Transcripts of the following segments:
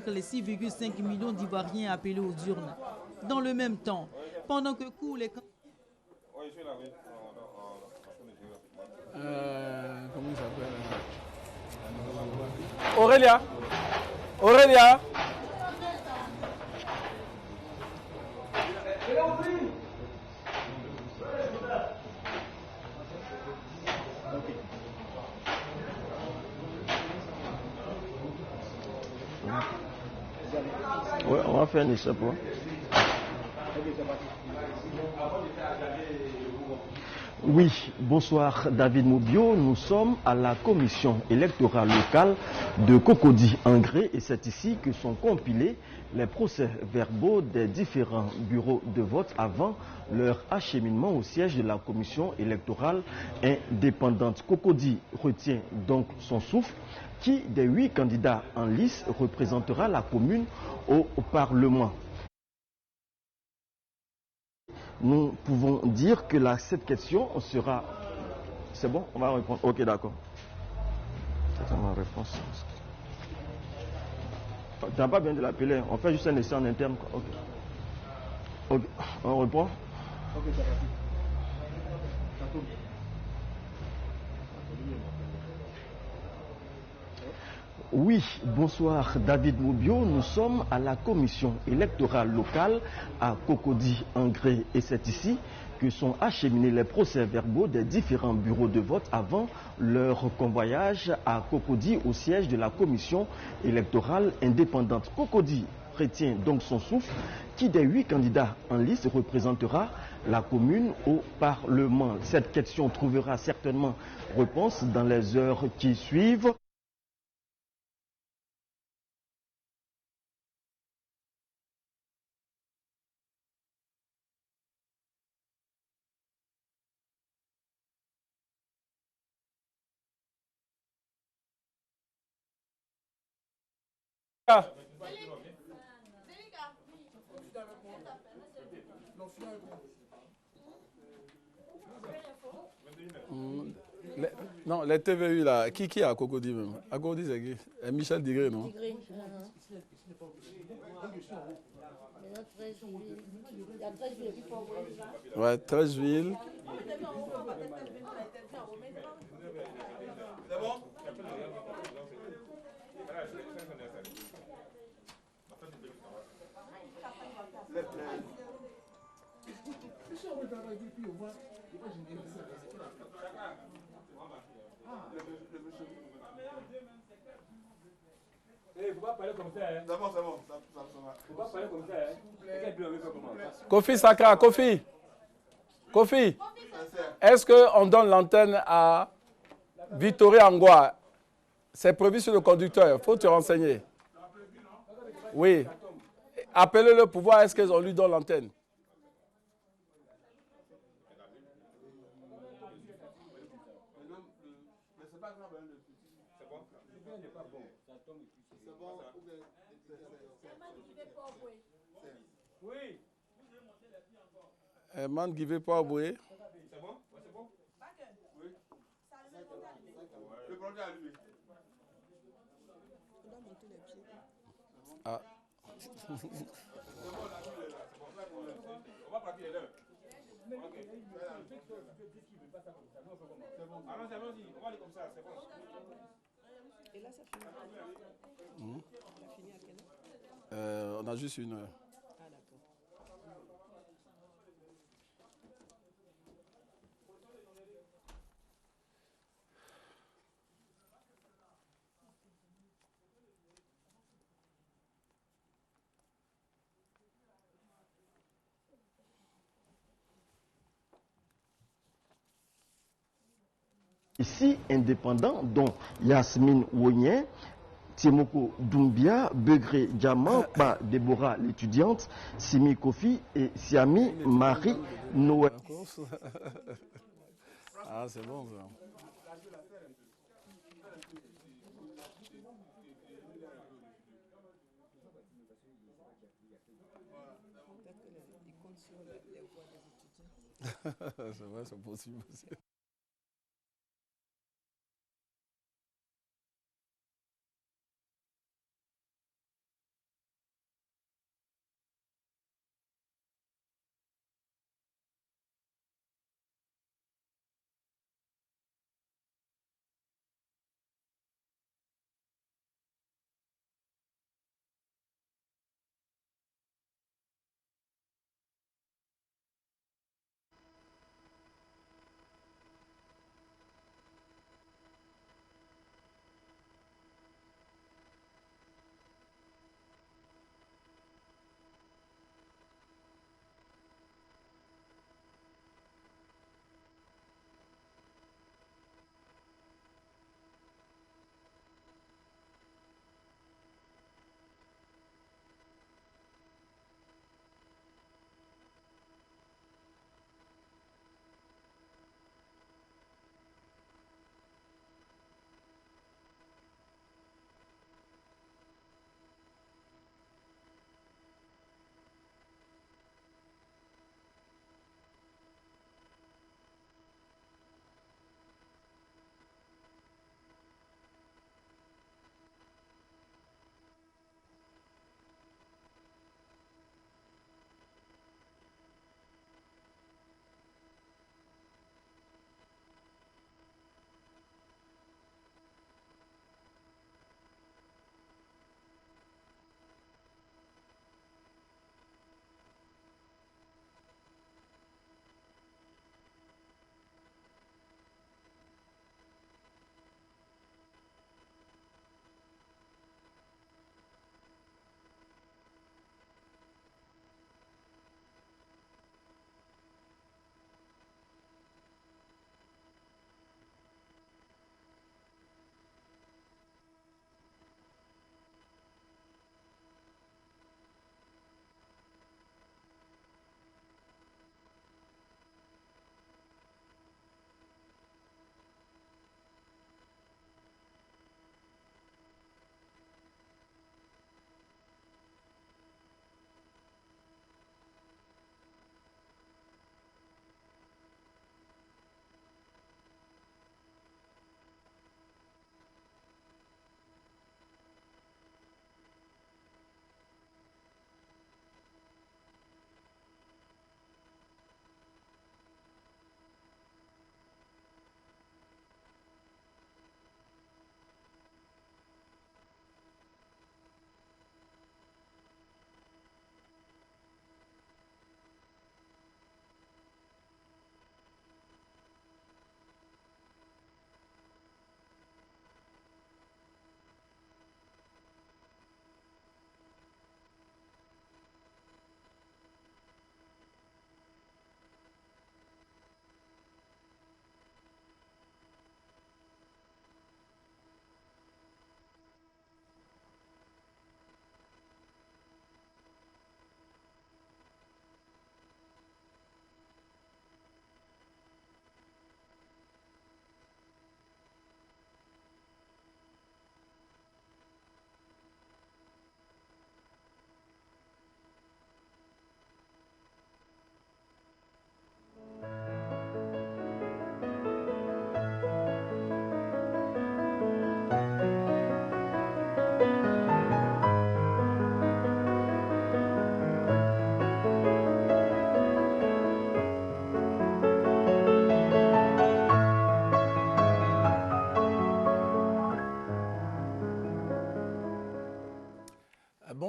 convaincre les 6,5 millions d'Ivoiriens appelés aux urnes. Dans le même temps, pendant que courent les... Comment il s'appelle? Aurélia. Aurélia. Ouais, on va faire un essai pour. Oui, bonsoir David Moubio. Nous sommes à la commission électorale locale de Cocody-Angré et c'est ici que sont compilés les procès-verbaux des différents bureaux de vote avant leur acheminement au siège de la commission électorale indépendante. Cocody retient donc son souffle. Qui des 8 candidats en lice représentera la commune au Parlement? Nous pouvons dire que cette question sera... C'est bon? On va répondre. Ok, d'accord. C'est ma réponse. Tu n'as pas besoin de l'appeler. On fait juste un essai en interne. Ok. Ok. On reprend. Ok, ça va. Oui, bonsoir David Moubio. Nous sommes à la commission électorale locale à Cocody-Angré et c'est ici que sont acheminés les procès-verbaux des différents bureaux de vote avant leur convoyage à Cocody au siège de la commission électorale indépendante. Cocody retient donc son souffle. Qui des 8 candidats en liste représentera la commune au Parlement? Cette question trouvera certainement réponse dans les heures qui suivent. Non, les TVU là, qui est à Cocody même? À Cocody, c'est qui? Michel Digré, non? Digré. Il y a 13 villes qu'il faut envoyer. Ouais, 13 villes. C'est bon? Il ne faut pas parler comme ça. Hein. C'est bon, c'est bon. Ça va. Il ne faut pas parler comme ça. Hein. Quel but on veut faire comment? Kofi Sakra, Kofi. Kofi. Est-ce qu'on donne l'antenne à Victoria Angwa? C'est prévu sur le conducteur. Il faut te renseigner. Oui. Appelez-le pour voir est-ce qu'on lui donne l'antenne. Oui. Man qui veut pas bouer. C'est bon? C'est bon? Oui. Le problème est allumé. Ah. On va pratiquer l'heure. Allons-y, on va aller comme ça, c'est bon. Et là, ça finit à quelle heure? Ça finit à quelle heure? On a juste 1 heure. Ah, d'accord. Ici, indépendants, dont Yasmine Wonyen, Timoko Doumbia, Begré Diamant, Pa Déborah l'étudiante, Simi Kofi et Siami Marie Noël. Ah, c'est bon ça. Peut-être qu'ils comptent sur les voix des étudiants. C'est vrai, c'est possible aussi.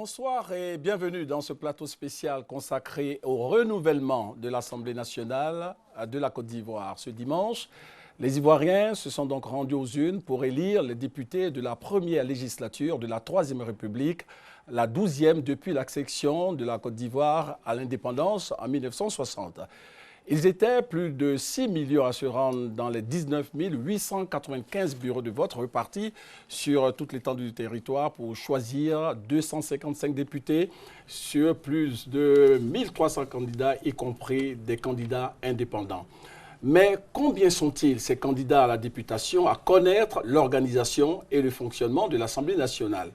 Bonsoir et bienvenue dans ce plateau spécial consacré au renouvellement de l'Assemblée nationale de la Côte d'Ivoire. Ce dimanche, les Ivoiriens se sont donc rendus aux urnes pour élire les députés de la première législature de la Troisième République, la 12e depuis l'accession de la Côte d'Ivoire à l'indépendance en 1960. Ils étaient plus de 6 millions à se rendre dans les 19 895 bureaux de vote repartis sur toute l'étendue du territoire pour choisir 255 députés sur plus de 1300 candidats, y compris des candidats indépendants. Mais combien sont-ils, ces candidats à la députation, à connaître l'organisation et le fonctionnement de l'Assemblée nationale?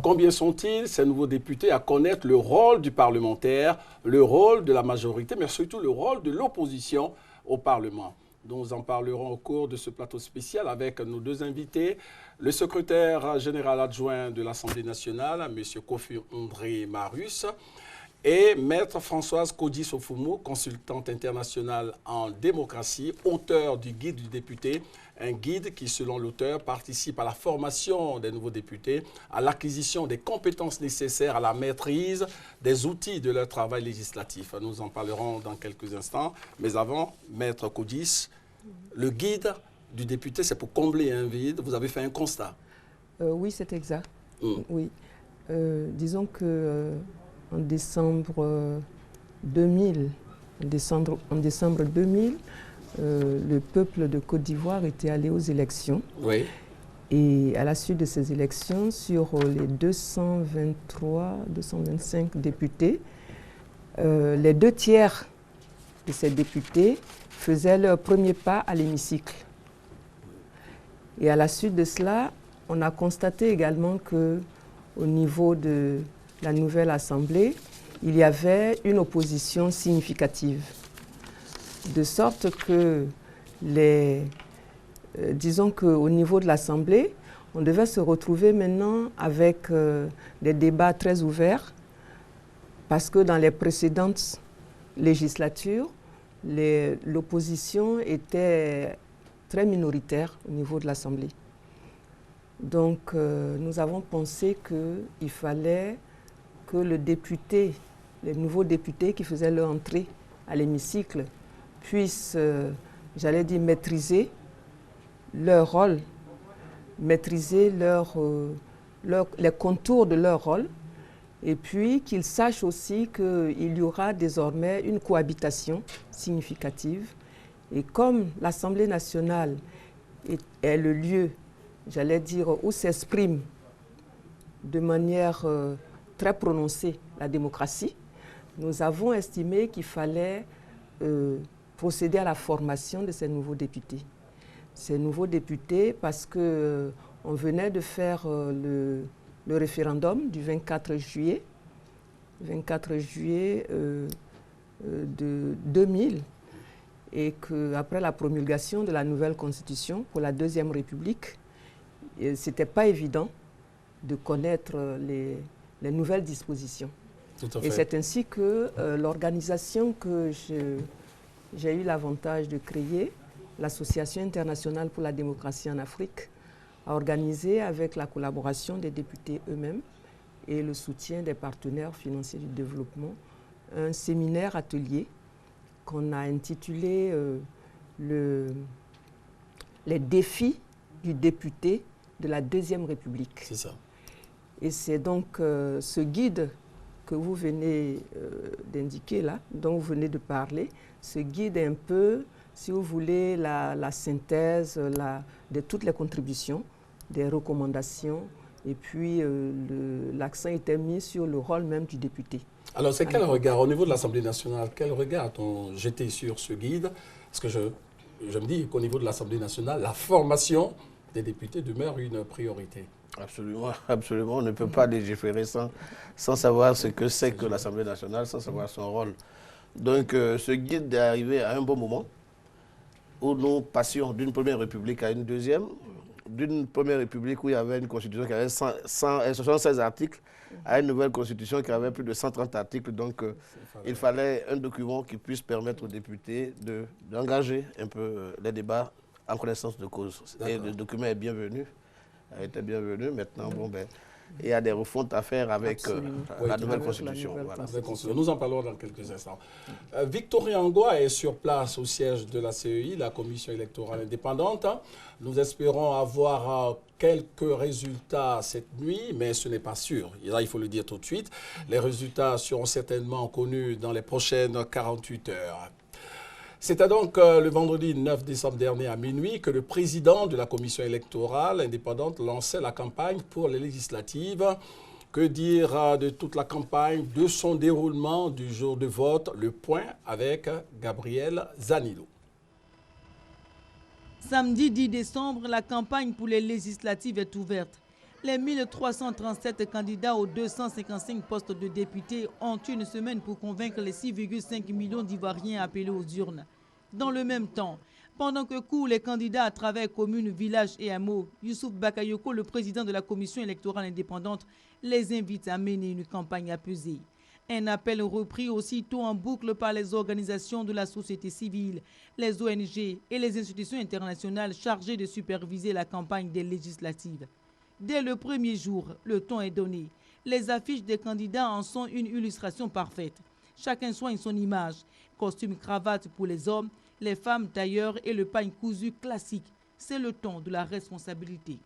Combien sont-ils, ces nouveaux députés, à connaître le rôle du parlementaire, le rôle de la majorité, mais surtout le rôle de l'opposition au Parlement? Nous en parlerons au cours de ce plateau spécial avec nos deux invités. Le secrétaire général adjoint de l'Assemblée nationale, M. Kofi André Marus, et Maître Françoise Kodi-Sofumu, consultante internationale en démocratie, auteur du guide du député, un guide qui, selon l'auteur, participe à la formation des nouveaux députés, à l'acquisition des compétences nécessaires à la maîtrise des outils de leur travail législatif. Nous en parlerons dans quelques instants. Mais avant, Maître Kodis, le guide du député, c'est pour combler un vide. Vous avez fait un constat. Oui, c'est exact. Oui. Disons que en décembre 2000, le peuple de Côte d'Ivoire était allé aux élections. Oui. Et à la suite de ces élections, sur les 225 députés, les 2/3 de ces députés faisaient leur premier pas à l'hémicycle. Et à la suite de cela, on a constaté également qu'au niveau de la nouvelle Assemblée, il y avait une opposition significative. De sorte que, disons qu'au niveau de l'Assemblée, on devait se retrouver maintenant avec des débats très ouverts, parce que dans les précédentes législatures, l'opposition était très minoritaire au niveau de l'Assemblée. Donc nous avons pensé qu'il fallait que les nouveaux députés qui faisaient leur entrée à l'hémicycle puissent, j'allais dire, maîtriser leur rôle, maîtriser les contours de leur rôle, et puis qu'ils sachent aussi qu'il y aura désormais une cohabitation significative. Et comme l'Assemblée nationale est le lieu, j'allais dire, où s'exprime de manière très prononcée la démocratie, nous avons estimé qu'il fallait procéder à la formation de ces nouveaux députés. Ces nouveaux députés, parce qu'on venait de faire le référendum du 24 juillet de 2000, et qu'après la promulgation de la nouvelle constitution pour la Deuxième République, ce n'était pas évident de connaître les nouvelles dispositions. Et c'est ainsi que l'organisation que j'ai eu l'avantage de créer, l'Association internationale pour la démocratie en Afrique, a organisé, avec la collaboration des députés eux-mêmes et le soutien des partenaires financiers du développement, un séminaire atelier qu'on a intitulé les défis du député de la Deuxième République. C'est ça. Et c'est donc ce guide que vous venez d'indiquer là, dont vous venez de parler, ce guide est un peu, si vous voulez, la synthèse de toutes les contributions, des recommandations, et puis l'accent était mis sur le rôle même du député. Alors, c'est quel regard, au niveau de l'Assemblée nationale, quel regard a-t-on jeté sur ce guide? Parce que je me dis qu'au niveau de l'Assemblée nationale, la formation des députés demeure une priorité. Absolument, absolument. On ne peut pas légiférer sans savoir ce que c'est que l'Assemblée nationale, sans savoir son rôle. Donc, ce guide est arrivé à un bon moment où nous passions d'une première république à une deuxième, d'une première république où il y avait une constitution qui avait 76 articles, à une nouvelle constitution qui avait plus de 130 articles. Donc, il fallait un document qui puisse permettre aux députés d'engager un peu les débats en connaissance de cause. Et le document est bienvenu, a été bienvenu. Maintenant, bon, Et il y a des refontes à faire avec la nouvelle avec constitution. la Voilà. nouvelle constitution. Nous en parlerons dans quelques instants. Victorien Angwa est sur place au siège de la CEI, la Commission électorale indépendante. Nous espérons avoir quelques résultats cette nuit, mais ce n'est pas sûr. Et là, il faut le dire tout de suite. Les résultats seront certainement connus dans les prochaines 48 heures. C'était donc le vendredi 9 décembre dernier à minuit que le président de la commission électorale indépendante lançait la campagne pour les législatives. Que dire de toute la campagne, de son déroulement du jour de vote? Le point avec Gabriel Zanilo. Samedi 10 décembre, la campagne pour les législatives est ouverte. Les 1337 candidats aux 255 postes de députés ont une semaine pour convaincre les 6,5 millions d'Ivoiriens appelés aux urnes. Dans le même temps, pendant que courent les candidats à travers communes, villages et hameaux, Youssouf Bakayoko, le président de la commission électorale indépendante, les invite à mener une campagne apaisée. Un appel repris aussitôt en boucle par les organisations de la société civile, les ONG et les institutions internationales chargées de superviser la campagne des législatives. Dès le premier jour, le ton est donné. Les affiches des candidats en sont une illustration parfaite. Chacun soigne son image. Costume cravate pour les hommes, les femmes tailleurs et le pagne cousu classique. C'est le ton de la responsabilité.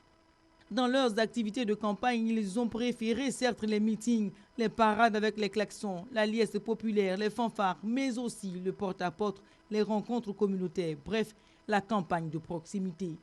Dans leurs activités de campagne, ils ont préféré certes les meetings, les parades avec les klaxons, la liesse populaire, les fanfares, mais aussi le porte-à-porte, les rencontres communautaires, bref, la campagne de proximité.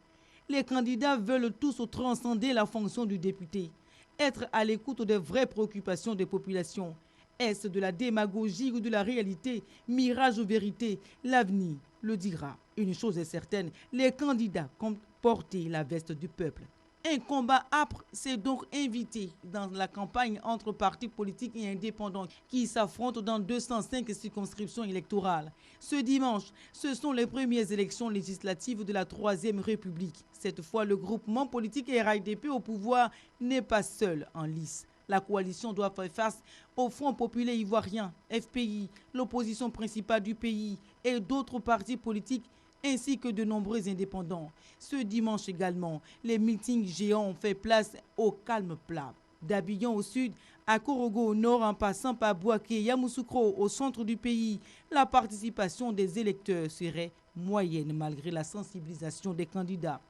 Les candidats veulent tous transcender la fonction du député, être à l'écoute des vraies préoccupations des populations. Est-ce de la démagogie ou de la réalité? Mirage ou vérité? L'avenir le dira. Une chose est certaine, les candidats comptent porter la veste du peuple. Un combat âpre s'est donc invité dans la campagne entre partis politiques et indépendants qui s'affrontent dans 205 circonscriptions électorales. Ce dimanche, ce sont les premières élections législatives de la Troisième République. Cette fois, le groupement politique RAIDP au pouvoir n'est pas seul en lice. La coalition doit faire face au Front populaire ivoirien, FPI, l'opposition principale du pays et d'autres partis politiques ainsi que de nombreux indépendants. Ce dimanche également, les meetings géants ont fait place au calme plat. D'Abidjan au sud, à Korogo au nord, en passant par Bouaké et Yamoussoukro au centre du pays, la participation des électeurs serait moyenne malgré la sensibilisation des candidats.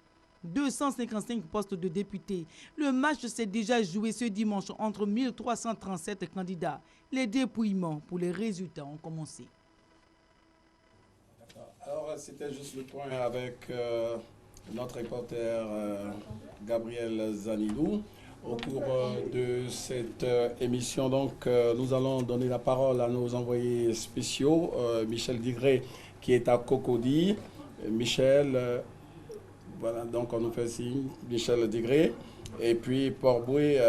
255 postes de députés. Le match s'est déjà joué ce dimanche entre 1337 candidats. Les dépouillements pour les résultats ont commencé. Alors, c'était juste le point avec notre reporter Gabriel Zanilou. Au cours de cette émission, donc, nous allons donner la parole à nos envoyés spéciaux. Michel Digré, qui est à Cocody. Michel, voilà, donc on nous fait signe, Michel Digré. Et puis, Port-Boué,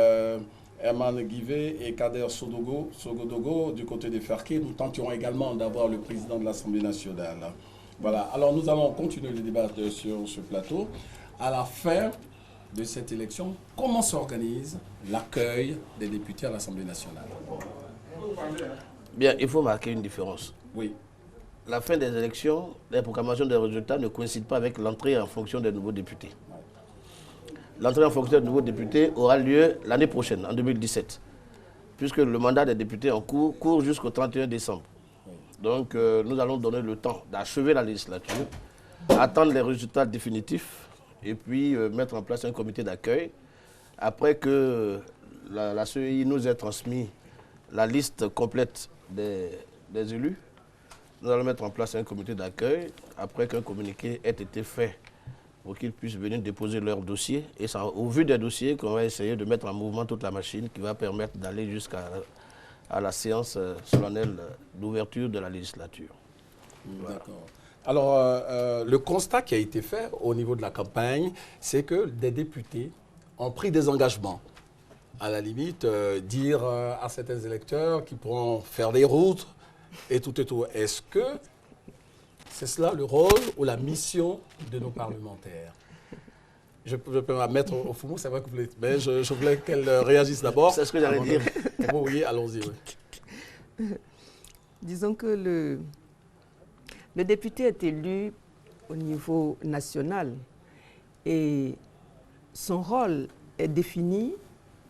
Herman Guivet et Kader Sogodogo du côté des Ferquets. Nous tenterons également d'avoir le président de l'Assemblée nationale. Voilà, alors nous allons continuer le débat sur ce plateau. À la fin de cette élection, comment s'organise l'accueil des députés à l'Assemblée nationale? Bien, il faut marquer une différence. Oui. La fin des élections, la proclamation des résultats ne coïncide pas avec l'entrée en fonction des nouveaux députés. L'entrée en fonction des nouveaux députés aura lieu l'année prochaine, en 2017, puisque le mandat des députés en cours court jusqu'au 31 décembre. Donc, nous allons donner le temps d'achever la législature, attendre les résultats définitifs et puis mettre en place un comité d'accueil. Après que la CEI nous ait transmis la liste complète des élus, nous allons mettre en place un comité d'accueil après qu'un communiqué ait été fait pour qu'ils puissent venir déposer leur dossier. Et c'est au vu des dossiers qu'on va essayer de mettre en mouvement toute la machine qui va permettre d'aller jusqu'à la séance solennelle d'ouverture de la législature. Voilà. D'accord. Alors, le constat qui a été fait au niveau de la campagne, c'est que des députés ont pris des engagements. À la limite, dire à certains électeurs qu'ils pourront faire des routes et tout et tout. Est-ce que c'est cela le rôle ou la mission de nos parlementaires? Je peux la mettre au fond, c'est vrai que vous voulez, mais je voulais qu'elle réagisse d'abord. C'est ce que j'allais dire. Oui, allons-y. Oui. Disons que le député est élu au niveau national et son rôle est défini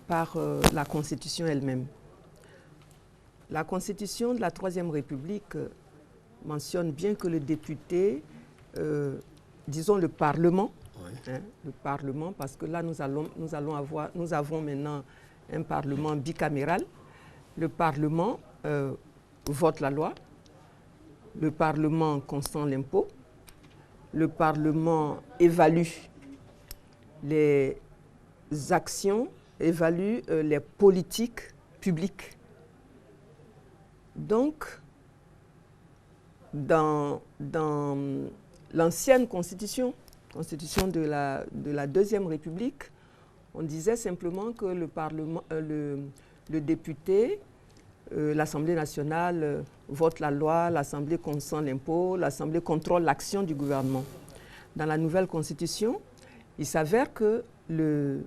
par la Constitution elle-même. La Constitution de la Troisième République mentionne bien que le député, disons le Parlement, le Parlement, parce que là nous avons maintenant un Parlement bicaméral. Le Parlement vote la loi, le Parlement consent l'impôt, le Parlement évalue les actions, évalue les politiques publiques. Donc, dans l'ancienne constitution de la Deuxième République, on disait simplement que le Parlement, le député, l'Assemblée nationale vote la loi, l'Assemblée consent l'impôt, l'Assemblée contrôle l'action du gouvernement. Dans la nouvelle constitution, il s'avère que le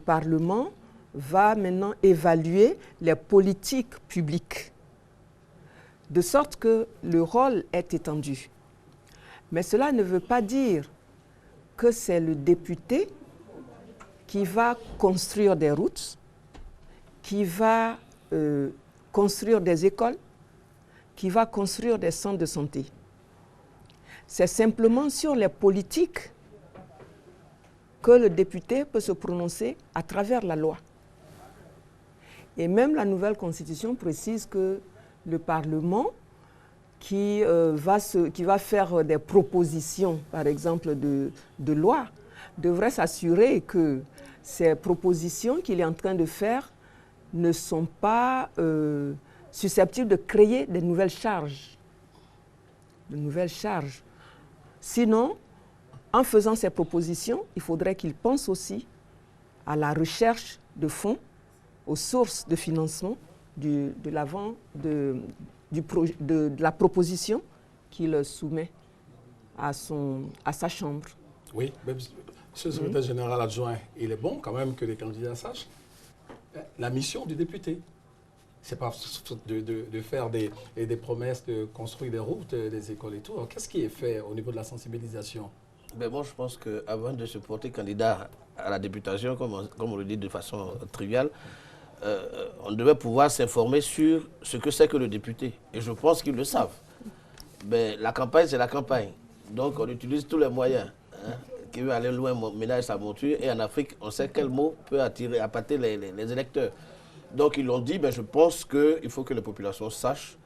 Parlement va maintenant évaluer les politiques publiques, de sorte que le rôle est étendu. Mais cela ne veut pas dire que c'est le député qui va construire des routes, qui va construire des écoles, qui va construire des centres de santé. C'est simplement sur les politiques que le député peut se prononcer à travers la loi. Et même la nouvelle constitution précise que le Parlement qui va faire des propositions, par exemple de loi, devrait s'assurer que ces propositions qu'il est en train de faire ne sont pas susceptibles de créer de nouvelles charges. Sinon, en faisant ces propositions, il faudrait qu'il pense aussi à la recherche de fonds, aux sources de financement de la proposition qu'il soumet à sa chambre. Oui, mais Monsieur le secrétaire général adjoint, il est bon quand même que les candidats sachent la mission du député. C'est pas de faire des promesses, de construire des routes, des écoles et tout. Qu'est-ce qui est fait au niveau de la sensibilisation? Ben moi, je pense qu'avant de se porter candidat à la députation, comme on le dit de façon triviale, on devait pouvoir s'informer sur ce que c'est que le député. Et je pense qu'ils le savent. Mais la campagne, c'est la campagne. Donc, on utilise tous les moyens. Qui veut aller loin, ménage sa monture. Et en Afrique, on sait quel mot peut appâter les électeurs. Donc, ils l'ont dit, mais je pense qu'il faut que les populations sachent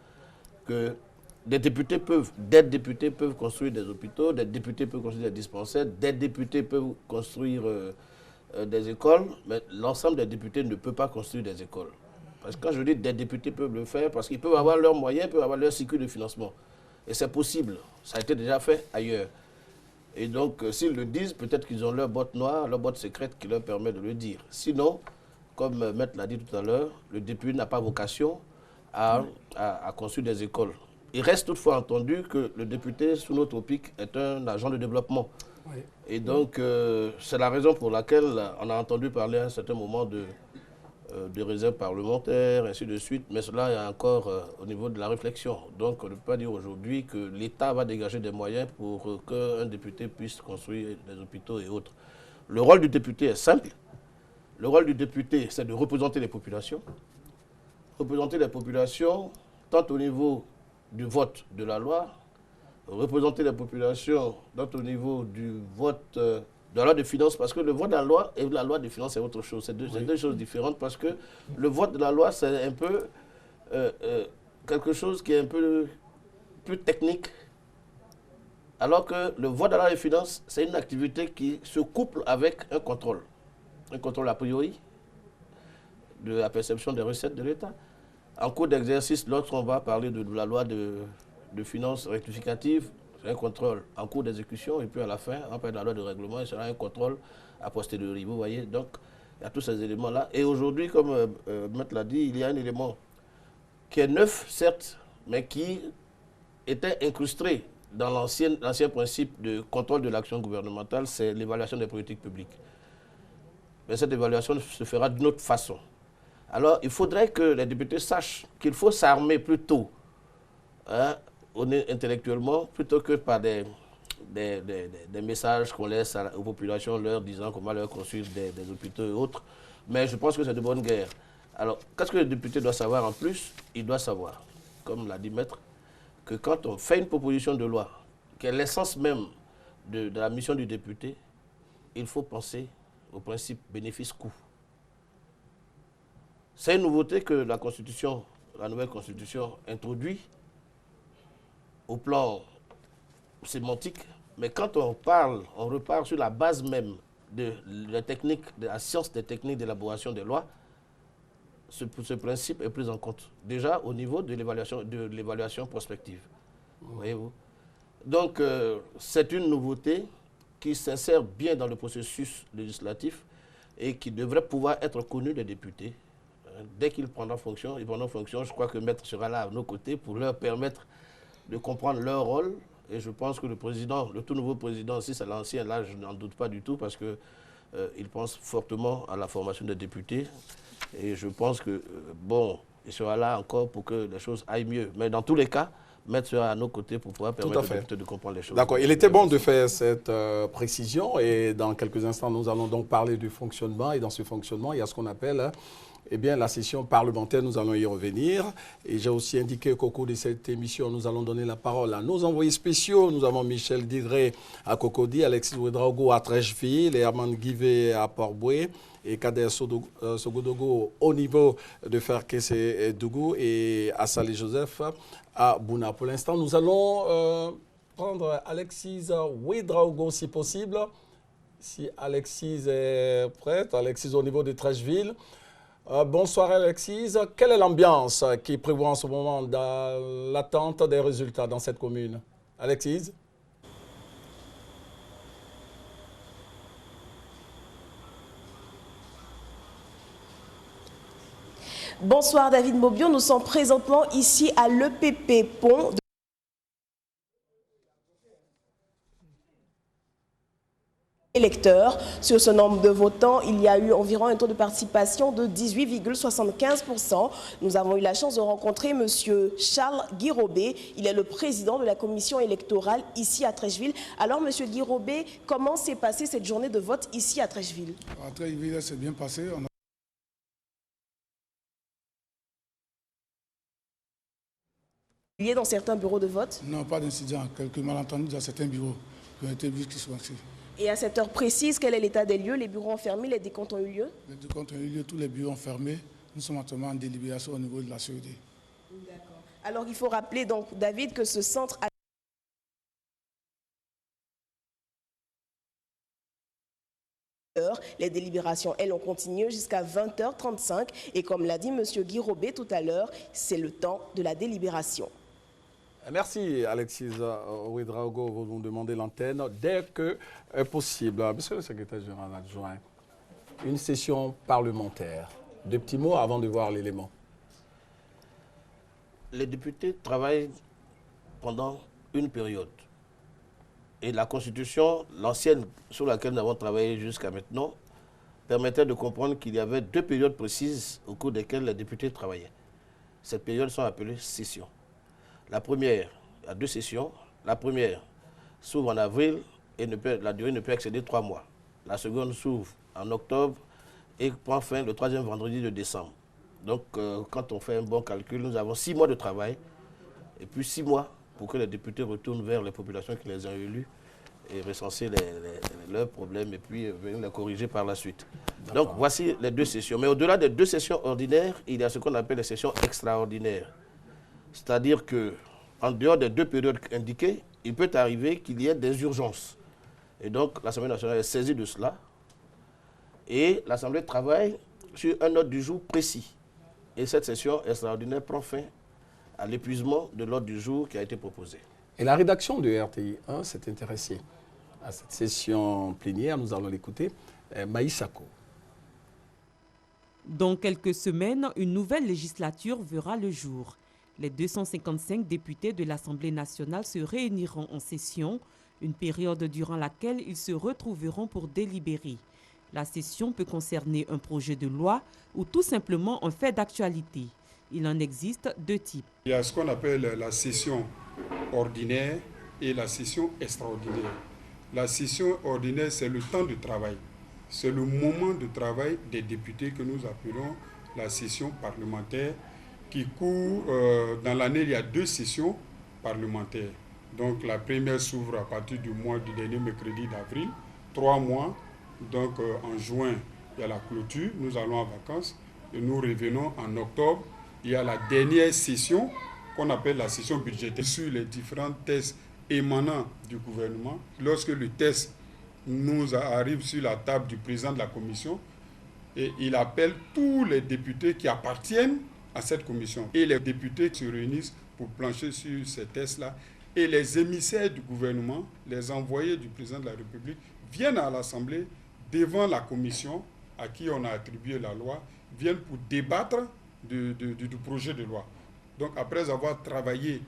que des députés peuvent construire des hôpitaux, des députés peuvent construire des dispensaires, des députés peuvent construire des écoles, mais l'ensemble des députés ne peut pas construire des écoles. Parce que quand je dis des députés peuvent le faire, parce qu'ils peuvent avoir leurs moyens, peuvent avoir leur cycle de financement. Et c'est possible. Ça a été déjà fait ailleurs. Et donc, s'ils le disent, peut-être qu'ils ont leur botte noire, leur botte secrète qui leur permet de le dire. Sinon, comme Maître l'a dit tout à l'heure, le député n'a pas vocation à construire des écoles. Il reste toutefois entendu que le député, sous notre optique, est un agent de développement. Oui. Et donc, c'est la raison pour laquelle on a entendu parler à un certain moment de réserve parlementaire, ainsi de suite, mais cela est encore au niveau de la réflexion. Donc, on ne peut pas dire aujourd'hui que l'État va dégager des moyens pour qu'un député puisse construire des hôpitaux et autres. Le rôle du député est simple. Le rôle du député, c'est de représenter les populations. Représenter les populations, tant au niveau du vote de la loi, représenter les populations tant au niveau du vote de la loi de finances, parce que le vote de la loi et la loi de finances, c'est autre chose. C'est deux choses différentes, parce que le vote de la loi, c'est un peu quelque chose qui est un peu plus technique, alors que le vote de la loi de finances, c'est une activité qui se couple avec un contrôle a priori de la perception des recettes de l'État. En cours d'exercice, lorsqu'on va parler de la loi de finances rectificative, c'est un contrôle en cours d'exécution, et puis à la fin, on parle de la loi de règlement, et sera un contrôle a posteriori. Vous voyez, donc il y a tous ces éléments-là. Et aujourd'hui, comme Maître l'a dit, il y a un élément qui est neuf, certes, mais qui était incrusté dans l'ancien principe de contrôle de l'action gouvernementale, c'est l'évaluation des politiques publiques. Mais cette évaluation se fera d'une autre façon. Alors, il faudrait que les députés sachent qu'il faut s'armer plutôt intellectuellement, plutôt que par des messages qu'on laisse aux populations leur disant qu'on va leur construire des hôpitaux et autres. Mais je pense que c'est de bonne guerre. Alors, qu'est-ce que le député doit savoir en plus? Il doit savoir, comme l'a dit Maître, que quand on fait une proposition de loi, qui est l'essence même de la mission du député, il faut penser au principe bénéfice-coût. C'est une nouveauté que la Constitution, la nouvelle Constitution introduit au plan sémantique, mais quand on parle, on repart sur la base même de la technique, de la science des techniques d'élaboration des lois, ce principe est pris en compte déjà au niveau de l'évaluation prospective. Voyez-vous? Donc, c'est une nouveauté qui s'insère bien dans le processus législatif et qui devrait pouvoir être connue des députés. Dès qu'ils prendront fonction, je crois que Maître sera là à nos côtés pour leur permettre de comprendre leur rôle. Et je pense que le président, le tout nouveau président, si c'est l'ancien, là, je n'en doute pas du tout parce qu'il pense fortement à la formation des députés. Et je pense que, bon, il sera là encore pour que les choses aillent mieux. Mais dans tous les cas, Maître sera à nos côtés pour pouvoir permettre aux députés de comprendre les choses. D'accord. Il était bon de faire cette précision. Et dans quelques instants, nous allons donc parler du fonctionnement. Et dans ce fonctionnement, il y a ce qu'on appelle eh bien, la session parlementaire. Nous allons y revenir. Et j'ai aussi indiqué qu'au cours de cette émission, nous allons donner la parole à nos envoyés spéciaux. Nous avons Michel Digré à Cocody, Alexis Ouedraogo à Trècheville et Armand Guivet à Port-Boué et Kader Sogodogo au niveau de Ferkese Dougou et Assali Joseph à Bouna. Pour l'instant, nous allons prendre Alexis Ouedraogo si possible. Si Alexis est prête, Alexis au niveau de Trècheville. Bonsoir Alexis. Quelle est l'ambiance qui prévoit en ce moment dans l'attente des résultats dans cette commune? Alexis? Bonsoir David Mobio, nous sommes présentement ici à l'EPP Pont. Électeurs. Sur ce nombre de votants, il y a eu environ un taux de participation de 18,75%. Nous avons eu la chance de rencontrer M. Charles Guirobé. Il est le président de la commission électorale ici à Trècheville. Alors, M. Guirobé, comment s'est passée cette journée de vote ici à Trècheville? À Trècheville, c'est bien passé. Il y a dans certains bureaux de vote? Non, pas d'incident. Quelques malentendus dans certains bureaux qui ont été vus qui sont passés. Et à cette heure précise, quel est l'état des lieux? Les bureaux ont fermé, les décomptes ont eu lieu? Les décomptes ont eu lieu, tous les bureaux ont fermé. Nous sommes actuellement en délibération au niveau de la CED. D'accord. Alors il faut rappeler donc, David, que ce centre a... Les délibérations, elles, ont continué jusqu'à 20h35. Et comme l'a dit M. Guirobé tout à l'heure, c'est le temps de la délibération. Merci Alexis Ouedraogo, vous nous demandez l'antenne dès que possible. Monsieur le secrétaire général adjoint, une session parlementaire. Deux petits mots avant de voir l'élément. Les députés travaillent pendant une période. Et la Constitution, l'ancienne sur laquelle nous avons travaillé jusqu'à maintenant, permettait de comprendre qu'il y avait deux périodes précises au cours desquelles les députés travaillaient. Ces périodes sont appelées sessions. La première, il y a deux sessions. La première s'ouvre en avril et la durée ne peut excéder 3 mois. La seconde s'ouvre en octobre et prend fin le 3e vendredi de décembre. Donc, quand on fait un bon calcul, nous avons 6 mois de travail et puis 6 mois pour que les députés retournent vers les populations qui les ont élus et recenser leurs problèmes et puis venir les corriger par la suite. Donc, voici les deux sessions. Mais au-delà des deux sessions ordinaires, il y a ce qu'on appelle les sessions extraordinaires. C'est-à-dire qu'en dehors des deux périodes indiquées, il peut arriver qu'il y ait des urgences. Et donc, l'Assemblée nationale est saisie de cela. Et l'Assemblée travaille sur un ordre du jour précis. Et cette session extraordinaire prend fin à l'épuisement de l'ordre du jour qui a été proposé. Et la rédaction de RTI 1 s'est intéressée à cette session plénière. Nous allons l'écouter. Maïsako. Dans quelques semaines, une nouvelle législature verra le jour. Les 255 députés de l'Assemblée nationale se réuniront en session, une période durant laquelle ils se retrouveront pour délibérer. La session peut concerner un projet de loi ou tout simplement un fait d'actualité. Il en existe deux types. Il y a ce qu'on appelle la session ordinaire et la session extraordinaire. La session ordinaire, c'est le temps de travail. c'est le moment de travail des députés que nous appelons la session parlementaire qui court. Dans l'année, il y a 2 sessions parlementaires. Donc la première s'ouvre à partir du dernier mercredi d'avril, 3 mois. Donc en juin, il y a la clôture, nous allons en vacances et nous revenons en octobre. Il y a la dernière session qu'on appelle la session budgétaire sur les différents tests émanant du gouvernement. Lorsque le test nous arrive sur la table du président de la commission, et il appelle tous les députés qui appartiennent à cette commission. Et les députés se réunissent pour plancher sur ces tests-là. Et les émissaires du gouvernement, les envoyés du président de la République, viennent à l'Assemblée devant la commission à qui on a attribué la loi, viennent pour débattre du projet de loi. Donc après avoir travaillé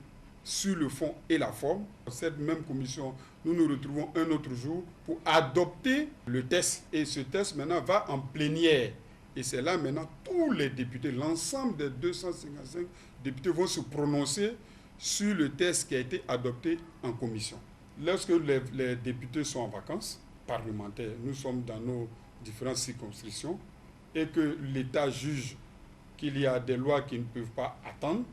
sur le fond et la forme, cette même commission, nous nous retrouvons un autre jour pour adopter le test. Et ce test maintenant va en plénière. Et c'est là maintenant tous les députés, l'ensemble des 255 députés vont se prononcer sur le test qui a été adopté en commission. Lorsque les députés sont en vacances parlementaires, nous sommes dans nos différentes circonscriptions, et que l'État juge qu'il y a des lois qui ne peuvent pas attendre,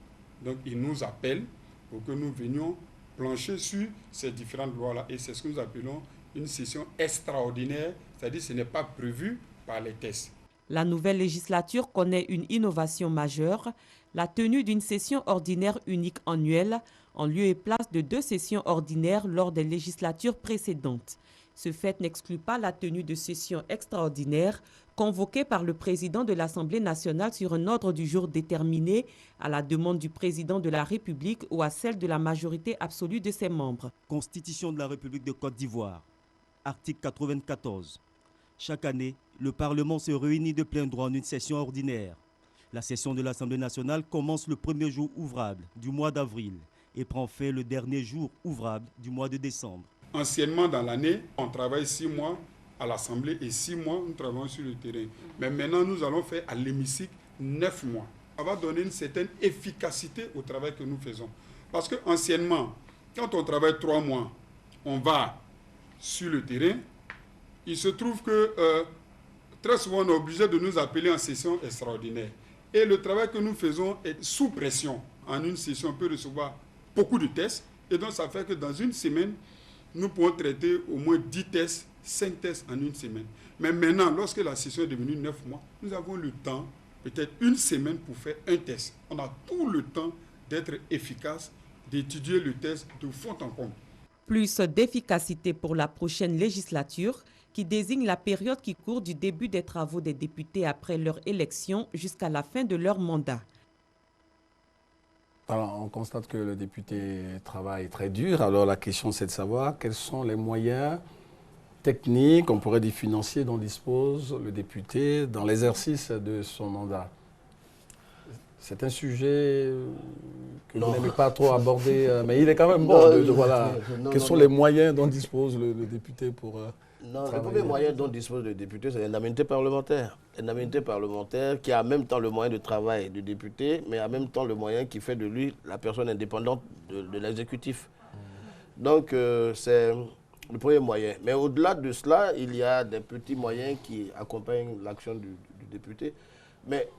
donc il nous appelle pour que nous venions plancher sur ces différentes lois-là. Et c'est ce que nous appelons une session extraordinaire, c'est-à-dire que ce n'est pas prévu par les tests. La nouvelle législature connaît une innovation majeure, la tenue d'une session ordinaire unique annuelle, en lieu et place de 2 sessions ordinaires lors des législatures précédentes. Ce fait n'exclut pas la tenue de sessions extraordinaires convoquées par le président de l'Assemblée nationale sur un ordre du jour déterminé à la demande du président de la République ou à celle de la majorité absolue de ses membres. Constitution de la République de Côte d'Ivoire, article 94. Chaque année, le Parlement se réunit de plein droit en une session ordinaire. La session de l'Assemblée nationale commence le premier jour ouvrable du mois d'avril et prend fin le dernier jour ouvrable du mois de décembre. Anciennement, dans l'année, on travaille 6 mois à l'Assemblée et 6 mois, nous travaillons sur le terrain. Mais maintenant, nous allons faire à l'hémicycle 9 mois. Ça va donner une certaine efficacité au travail que nous faisons. Parce qu'anciennement, quand on travaille 3 mois, on va sur le terrain. Il se trouve que très souvent, on est obligé de nous appeler en session extraordinaire. Et le travail que nous faisons est sous pression. En une session, on peut recevoir beaucoup de tests. Et donc, ça fait que dans une semaine, nous pouvons traiter au moins 10 tests, 5 tests en une semaine. Mais maintenant, lorsque la session est devenue 9 mois, nous avons le temps, peut-être une semaine pour faire un test. On a tout le temps d'être efficace, d'étudier le test de fond en comble. Plus d'efficacité pour la prochaine législature qui désigne la période qui court du début des travaux des députés après leur élection jusqu'à la fin de leur mandat. Alors, on constate que le député travaille très dur. Alors la question, c'est de savoir quels sont les moyens techniques, on pourrait dire financiers, dont dispose le député dans l'exercice de son mandat. C'est un sujet que vous n'aimez pas trop aborder, mais il est quand même bon. Voilà. Quels sont les moyens dont dispose le député pour... Non, le premier moyen dont dispose le député, c'est l'indemnité parlementaire. L'indemnité parlementaire qui a en même temps le moyen de travail du député, mais en même temps le moyen qui fait de lui la personne indépendante de l'exécutif. Donc, c'est le premier moyen. Mais au-delà de cela, il y a des petits moyens qui accompagnent l'action du député. Mais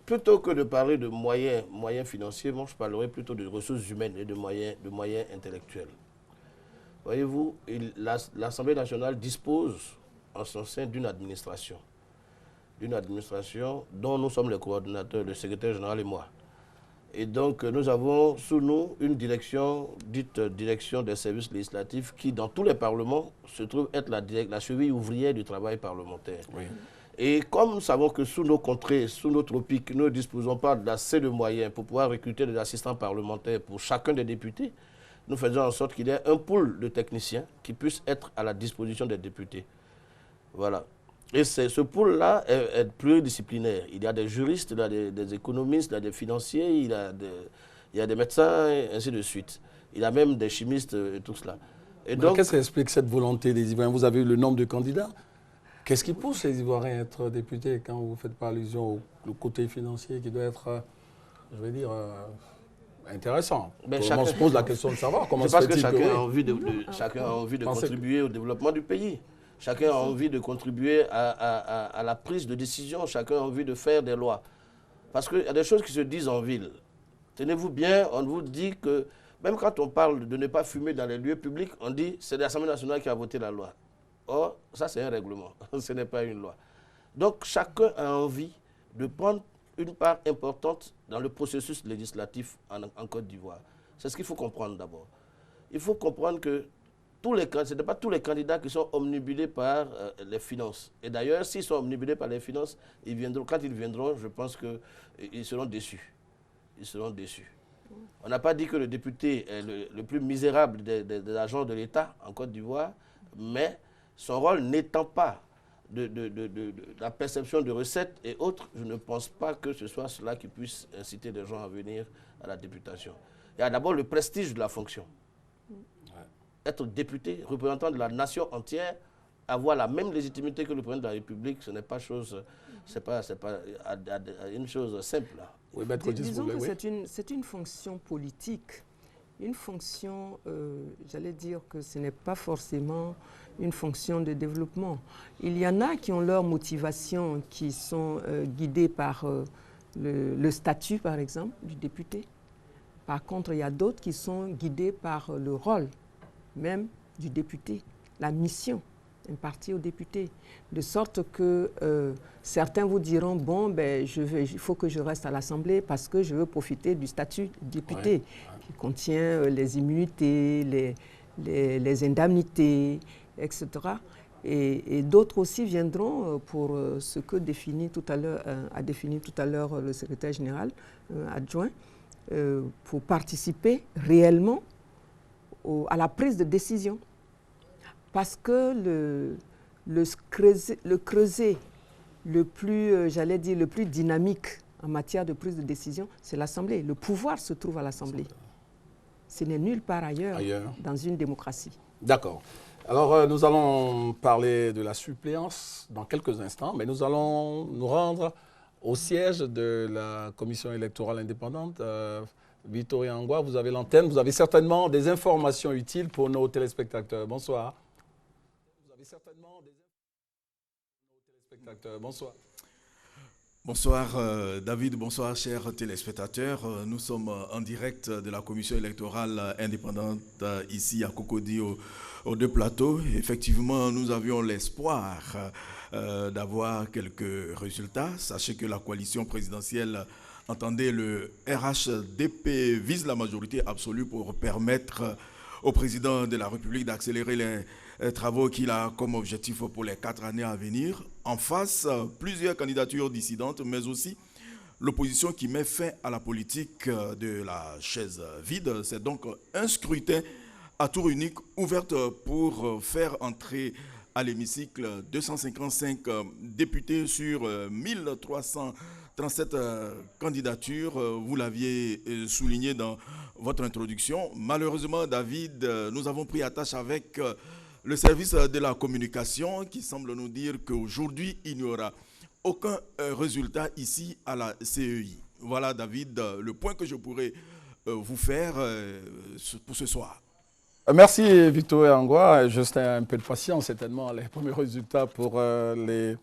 plutôt que de parler de moyens financiers, moi je parlerai plutôt de ressources humaines et de moyens intellectuels. Voyez-vous, l'Assemblée nationale dispose en son sein d'une administration dont nous sommes les coordonnateurs, le secrétaire général et moi. Et donc, nous avons sous nous une direction, dite direction des services législatifs, qui, dans tous les parlements, se trouve être la cheville ouvrière du travail parlementaire. Oui. Et comme nous savons que sous nos contrées, sous nos tropiques, nous ne disposons pas d'assez de moyens pour pouvoir recruter des assistants parlementaires pour chacun des députés, nous faisons en sorte qu'il y ait un pool de techniciens qui puisse être à la disposition des députés. Voilà. Et ce pool-là est pluridisciplinaire. Il y a des juristes, il y a des économistes, il y a des financiers, il y a des médecins, et ainsi de suite. Il y a même des chimistes et tout cela. Qu'est-ce qui explique cette volonté des Ivoiriens? Vous avez eu le nombre de candidats. Qu'est-ce qui pousse les Ivoiriens à être députés quand vous ne faites pas allusion au côté financier qui doit être, je vais dire... intéressant. On se pose la question de savoir comment se fait-il. Parce que chacun a envie de contribuer au développement du pays. Chacun a envie de contribuer à la prise de décision. Chacun a envie de faire des lois. Parce qu'il y a des choses qui se disent en ville. Tenez-vous bien, on vous dit que même quand on parle de ne pas fumer dans les lieux publics, on dit c'est l'Assemblée nationale qui a voté la loi. Or, ça c'est un règlement, ce n'est pas une loi. Donc chacun a envie de prendre une part importante dans le processus législatif en Côte d'Ivoire. C'est ce qu'il faut comprendre d'abord. Il faut comprendre que ce n'est pas tous les candidats qui sont omnibulés par les finances. Et d'ailleurs, s'ils sont omnibulés par les finances, quand ils viendront, je pense qu'ils seront déçus. Ils seront déçus. On n'a pas dit que le député est le plus misérable des agents de l'État en Côte d'Ivoire, mais son rôle n'étant pas de la perception de recettes et autres, je ne pense pas que ce soit cela qui puisse inciter les gens à venir à la députation. Il y a d'abord le prestige de la fonction. Être député, représentant de la nation entière, avoir la même légitimité que le président de la République, ce n'est pas une chose simple. Oui, maître, disons que c'est une fonction politique. Une fonction, j'allais dire que ce n'est pas forcément une fonction de développement. Il y en a qui ont leurs motivations, qui sont guidées par le statut, par exemple, du député. Par contre, il y a d'autres qui sont guidés par le rôle même du député, la mission impartie au député. De sorte que certains vous diront, bon, ben, il faut que je reste à l'Assemblée parce que je veux profiter du statut de député qui contient les immunités, les indemnités, etc. Et d'autres aussi viendront pour ce que a défini tout à l'heure le secrétaire général adjoint, pour participer réellement à la prise de décision. Parce que le creuset le plus, j'allais dire, le plus dynamique en matière de prise de décision, c'est l'Assemblée. Le pouvoir se trouve à l'Assemblée. Ce n'est nulle part ailleurs dans une démocratie. D'accord. Alors, nous allons parler de la suppléance dans quelques instants, mais nous allons nous rendre au siège de la commission électorale indépendante. Victoria Angwa, vous avez l'antenne. Vous avez certainement des informations utiles pour nos téléspectateurs. Bonsoir. Vous avez certainement des informations pour nos téléspectateurs. Bonsoir. Bonsoir David, bonsoir chers téléspectateurs. Nous sommes en direct de la commission électorale indépendante ici à Cocody aux deux plateaux. Effectivement, nous avions l'espoir d'avoir quelques résultats. Sachez que la coalition présidentielle, entendez, le RHDP vise la majorité absolue pour permettre au président de la République d'accélérer les travaux qu'il a comme objectif pour les 4 années à venir. En face, plusieurs candidatures dissidentes, mais aussi l'opposition qui met fin à la politique de la chaise vide. C'est donc un scrutin à tour unique ouverte pour faire entrer à l'hémicycle 255 députés sur 1337 candidatures. Vous l'aviez souligné dans votre introduction. Malheureusement, David, nous avons pris attache avec le service de la communication qui semble nous dire qu'aujourd'hui, il n'y aura aucun résultat ici à la CEI. Voilà, David, le point que je pourrais vous faire pour ce soir. Merci Victoria Angwa. Juste un peu de patience, certainement les premiers résultats pour les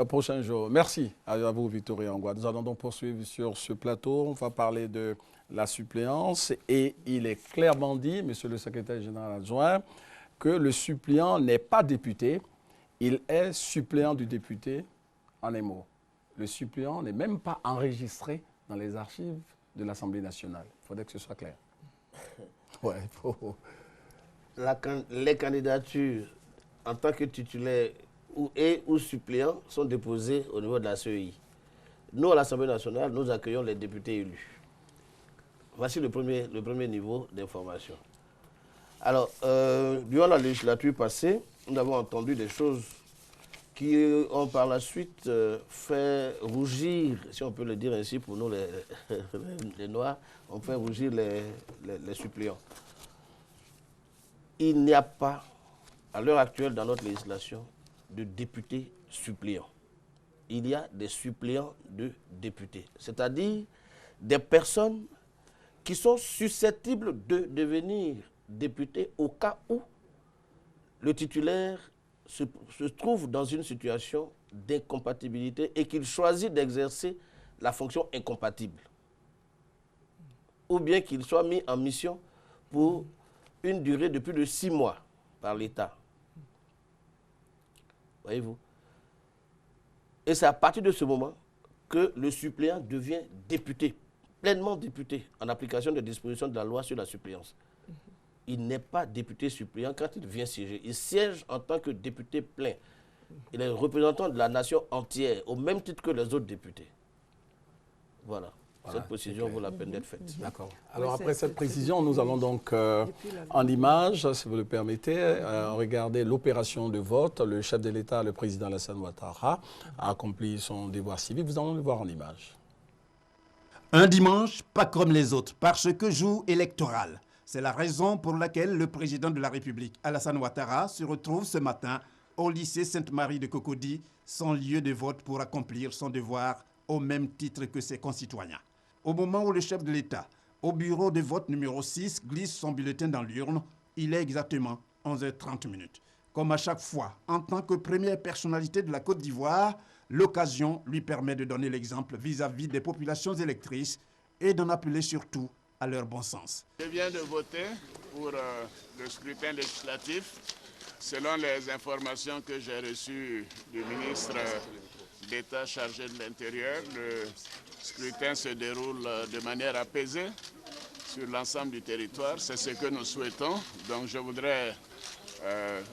prochains jours. Merci à vous Victoria Angwa. Nous allons donc poursuivre sur ce plateau. On va parler de la suppléance et il est clairement dit, monsieur le secrétaire général adjoint, que le suppléant n'est pas député, il est suppléant du député en un mot. Le suppléant n'est même pas enregistré dans les archives de l'Assemblée nationale. Il faudrait que ce soit clair. Ouais, les candidatures en tant que titulaire ou suppléant sont déposées au niveau de la CEI. Nous, à l'Assemblée nationale, nous accueillons les députés élus. Voici le premier niveau d'information. Alors, durant la législature passée, nous avons entendu des choses qui ont par la suite fait rougir, si on peut le dire ainsi pour nous les Noirs, ont fait rougir les suppléants. Il n'y a pas, à l'heure actuelle dans notre législation, de députés suppléants. Il y a des suppléants de députés, c'est-à-dire des personnes qui sont susceptibles de devenir députés au cas où le titulaire se trouve dans une situation d'incompatibilité et qu'il choisit d'exercer la fonction incompatible. Ou bien qu'il soit mis en mission pour une durée de plus de 6 mois par l'État. Voyez-vous? Et c'est à partir de ce moment que le suppléant devient député, pleinement député, en application des dispositions de la loi sur la suppléance. Il n'est pas député suppléant quand il vient siéger. Il siège en tant que député plein. Il est représentant de la nation entière, au même titre que les autres députés. Voilà. Cette précision vaut la peine d'être faite. D'accord. Alors après cette précision, nous allons donc en image, si vous le permettez, regarder l'opération de vote. Le chef de l'État, le président Alassane Ouattara, a accompli son devoir civique. Vous allons le voir en image. Un dimanche, pas comme les autres, parce que jour électoral. C'est la raison pour laquelle le président de la République, Alassane Ouattara, se retrouve ce matin au lycée Sainte-Marie de Cocody, son lieu de vote pour accomplir son devoir au même titre que ses concitoyens. Au moment où le chef de l'État, au bureau de vote numéro 6, glisse son bulletin dans l'urne, il est exactement 11h30. Comme à chaque fois, en tant que première personnalité de la Côte d'Ivoire, l'occasion lui permet de donner l'exemple vis-à-vis des populations électrices et d'en appeler surtout à leur bon sens. Je viens de voter pour le scrutin législatif. Selon les informations que j'ai reçues du ministre d'État chargé de l'Intérieur, le scrutin se déroule de manière apaisée sur l'ensemble du territoire. C'est ce que nous souhaitons. Donc je voudrais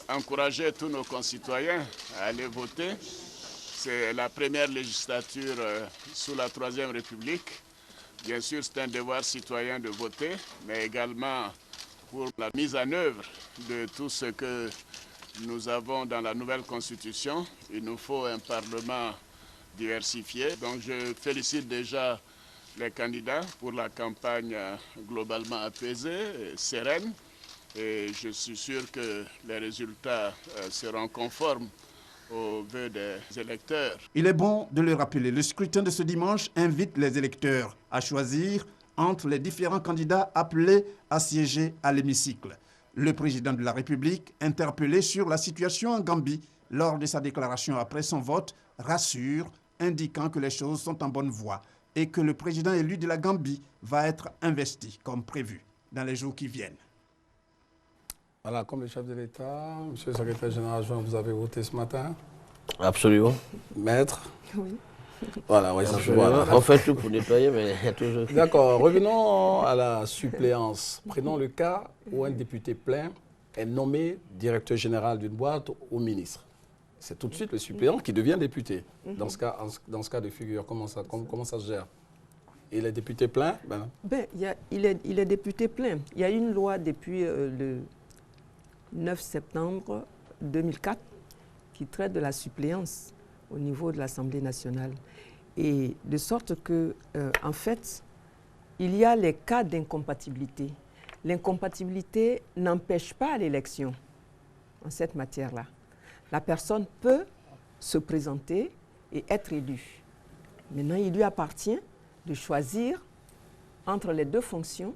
encourager tous nos concitoyens à aller voter. C'est la première législature sous la Troisième République. Bien sûr, c'est un devoir citoyen de voter, mais également pour la mise en œuvre de tout ce que nous avons dans la nouvelle Constitution. Il nous faut un Parlement diversifié. Donc je félicite déjà les candidats pour la campagne globalement apaisée, sereine. Et je suis sûr que les résultats seront conformes aux vœux des électeurs. Il est bon de le rappeler, le scrutin de ce dimanche invite les électeurs à choisir entre les différents candidats appelés à siéger à l'hémicycle. Le président de la République, interpellé sur la situation en Gambie lors de sa déclaration après son vote, rassure, indiquant que les choses sont en bonne voie et que le président élu de la Gambie va être investi comme prévu dans les jours qui viennent. Voilà, comme le chef de l'État, monsieur le secrétaire général adjoint, vous avez voté ce matin? Absolument. Maître? Oui. Voilà, oui, ça se Absolument. voit. On fait tout pour nettoyer, mais il y a toujours... D'accord, revenons à la suppléance. Prenons le cas où un député plein est nommé directeur général d'une boîte ou ministre. C'est tout de suite le suppléant qui devient député. Dans ce cas de figure, comment ça se gère? Il est député plein? Il est député plein. Il y a une loi depuis le 9 septembre 2004 qui traite de la suppléance au niveau de l'Assemblée nationale. Et de sorte que, en fait, il y a les cas d'incompatibilité. L'incompatibilité n'empêche pas l'élection en cette matière-là. La personne peut se présenter et être élue. Maintenant, il lui appartient de choisir entre les deux fonctions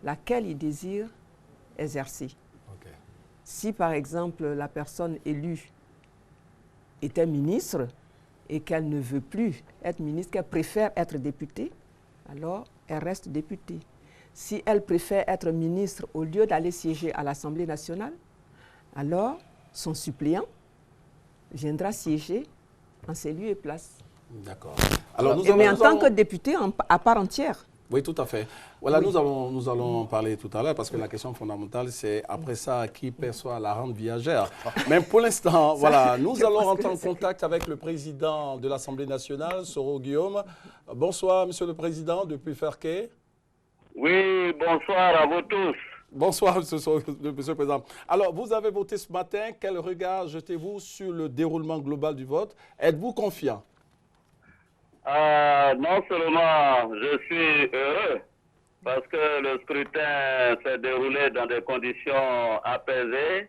laquelle il désire exercer. Okay. Si, par exemple, la personne élue était ministre et qu'elle ne veut plus être ministre, qu'elle préfère être députée, alors elle reste députée. Si elle préfère être ministre au lieu d'aller siéger à l'Assemblée nationale, alors son suppléant viendra siéger en ses lieux et places. D'accord. Mais en tant que député à part entière. Oui, tout à fait. Voilà, oui. Nous allons parler tout à l'heure parce que la question fondamentale, c'est après ça, qui perçoit la rente viagère. Mais pour l'instant, voilà, nous allons rentrer en contact avec le président de l'Assemblée nationale, Soro Guillaume. Bonsoir, monsieur le président, depuis Ferquet. Oui, bonsoir à vous tous. Bonsoir, monsieur le président. Alors, vous avez voté ce matin. Quel regard jetez-vous sur le déroulement global du vote? Êtes-vous confiant? Non seulement je suis heureux parce que le scrutin s'est déroulé dans des conditions apaisées,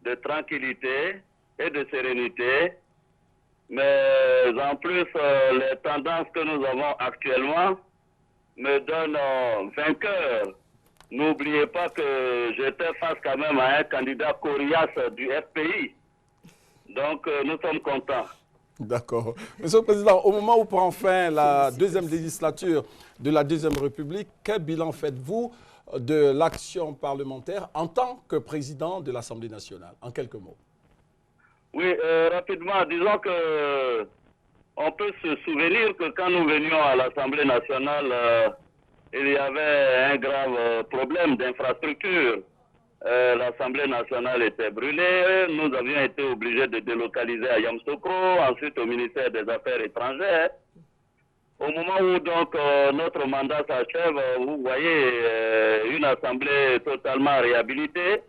de tranquillité et de sérénité, mais en plus les tendances que nous avons actuellement me donnent vainqueur n'oubliez pas que j'étais face quand même à un candidat coriace du FPI. Donc, nous sommes contents. D'accord. Monsieur le Président, au moment où prend fin la deuxième législature de la Deuxième République, quel bilan faites-vous de l'action parlementaire en tant que président de l'Assemblée nationale? En quelques mots. Oui, rapidement, disons que on peut se souvenir que quand nous venions à l'Assemblée nationale, il y avait un grave problème d'infrastructure. L'Assemblée nationale était brûlée, nous avions été obligés de délocaliser à Yamoussoukro, ensuite au ministère des Affaires étrangères. Au moment où donc notre mandat s'achève, vous voyez une assemblée totalement réhabilitée.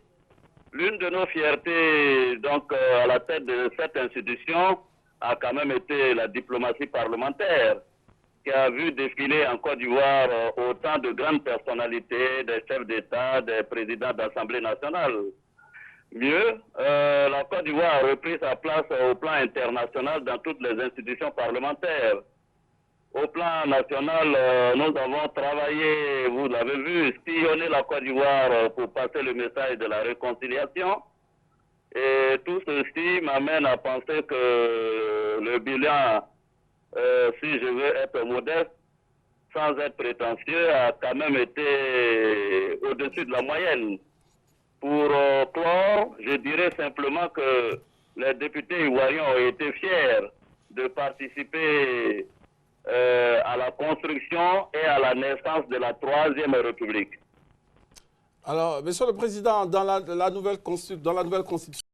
L'une de nos fiertés donc à la tête de cette institution a quand même été la diplomatie parlementaire, qui a vu défiler en Côte d'Ivoire autant de grandes personnalités, des chefs d'État, des présidents d'Assemblée nationale. Mieux, la Côte d'Ivoire a repris sa place au plan international dans toutes les institutions parlementaires. Au plan national, nous avons travaillé, vous l'avez vu, sillonner la Côte d'Ivoire pour passer le message de la réconciliation. Et tout ceci m'amène à penser que le bilan, si je veux être modeste, sans être prétentieux, a quand même été au-dessus de la moyenne. Pour clore, je dirais simplement que les députés ivoiriens ont été fiers de participer à la construction et à la naissance de la Troisième République. Alors, Monsieur le Président, dans la nouvelle Constitution,